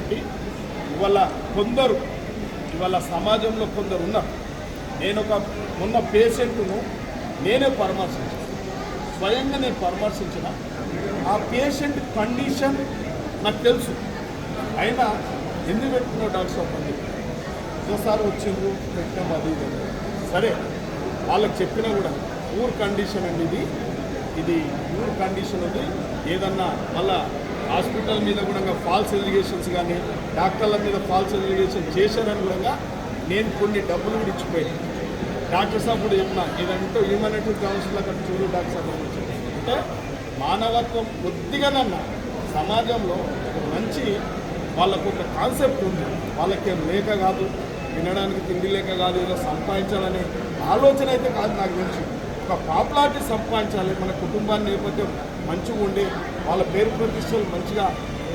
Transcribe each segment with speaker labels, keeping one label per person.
Speaker 1: కాబట్టి ఇవాళ సమాజంలో కొందరు ఉన్నారు. నేను మొన్న పేషెంట్ను నేనే పరామర్శించాను, స్వయంగా నేను పరామర్శించిన. ఆ పేషెంట్ కండిషన్ నాకు తెలుసు, అయినా ఎందుకు పెట్టుకున్నావు డాక్టర్ సాబ్ అని ఒకసారి వచ్చిండ్రు పెట్టాము అది సరే. వాళ్ళకి చెప్పినా కూడా పూర్ కండిషన్ అండి, ఇది పూర్ కండిషన్ ఉంది. ఏదన్నా మళ్ళా హాస్పిటల్ మీద కూడా ఫాల్స్ ఎలిగేషన్స్ కానీ డాక్టర్ల మీద ఫాల్స్ ఎలిగేషన్ చేశారని కూడా నేను కొన్ని డబ్బులు కూడా ఇచ్చిపోయాను. డాక్టర్ సాబ్ కూడా చెప్పిన, ఇదంతా హ్యూమానిటీ కౌన్సిల్ అక్కడ చూడు డాక్టర్ సాబ్ అంటే మానవత్వం కొద్దిగానన్నా సమాజంలో మంచి వాళ్ళకు ఒక కాన్సెప్ట్ ఉంది. వాళ్ళకేం లేక కాదు, తినడానికి తిండి లేక కాదు, ఏదో సంపాదించాలనే ఆలోచన అయితే కాదు. నాకు తెలిసి ఒక పాపులారిటీ సంపాదించాలి, మన కుటుంబాన్ని నేపథ్యం మంచిగా ఉండి వాళ్ళ పేరు ప్రతిష్టలు మంచిగా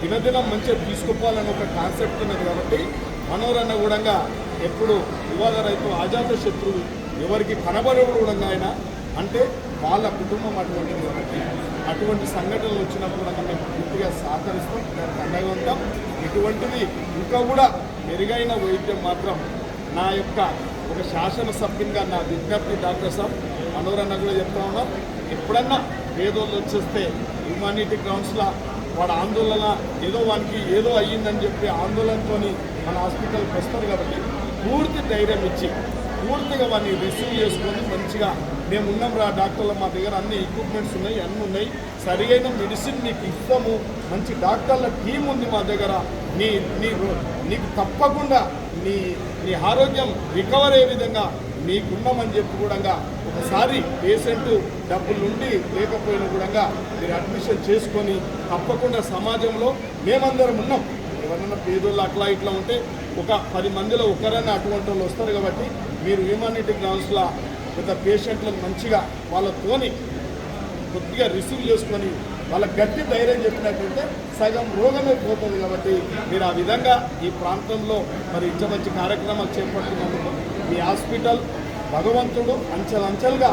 Speaker 1: దినదినం మంచిగా తీసుకుపోవాలని ఒక కాన్సెప్ట్ ఉన్నది. కాబట్టి మనోరన్న కూడా ఎప్పుడు వివాద రైతు అజాత శత్రువు, ఎవరికి కనబడేవాడు కూడా ఆయన అంటే వాళ్ళ కుటుంబం అటువంటిది. కాబట్టి అటువంటి సంఘటనలు వచ్చినప్పుడు మేము పూర్తిగా సహకరిస్తాం, దానికి అండగా ఉంటాం. ఇటువంటిది ఇంకా కూడా మెరుగైన వైద్యం మాత్రం నా యొక్క ఒక శాసనసభ్యునిగా నా విజ్ఞప్తి. డాక్టర్ సాబ్ మనోరన్న కూడా చెప్తా ఉన్నాం, ఎప్పుడన్నా పేదోళ్ళు వచ్చేస్తే హ్యూమానిటీ గ్రౌండ్స్లో వాడు ఆందోళన వానికి ఏదో అయ్యిందని చెప్పి ఆందోళనతో మన హాస్పిటల్కి వస్తారు. కాబట్టి పూర్తి ధైర్యం ఇచ్చి పూర్తిగా వాడిని రిసీవ్ చేసుకొని మంచిగా మేము ఉన్నాం రా డాక్టర్లు, మా దగ్గర అన్ని ఎక్విప్మెంట్స్ ఉన్నాయి, అన్నీ ఉన్నాయి, సరియైన మెడిసిన్ మీకు ఇస్తాము, మంచి డాక్టర్ల టీం ఉంది మా దగ్గర, నీకు తప్పకుండా నీ ఆరోగ్యం రికవర్ అయ్యే విధంగా మీకున్నామని చెప్పి కూడా ఒకసారి పేషెంట్ డబ్బులుండి లేకపోయినా కూడా మీరు అడ్మిషన్ చేసుకొని తప్పకుండా సమాజంలో మేమందరం ఉన్నాం. ఎవరన్నా పేదోళ్ళు అట్లా ఇట్లా ఉంటే ఒక 10 మందిలో ఒకరైనా అటువంటి వాళ్ళు వస్తారు. కాబట్టి మీరు హ్యూమానిటీ గ్రౌండ్స్లో పెద్ద పేషెంట్లను మంచిగా వాళ్ళతోని కొద్దిగా రిసీవ్ చేసుకొని వాళ్ళకి గట్టి ధైర్యం చెప్పినట్లయితే సగం రోగమే పోతుంది. కాబట్టి మీరు ఆ విధంగా ఈ ప్రాంతంలో మరి ఇంత మంచి కార్యక్రమాలు చేపడుతున్నందుకు మీ హాస్పిటల్ భగవంతుడు అంచెలంచెలుగా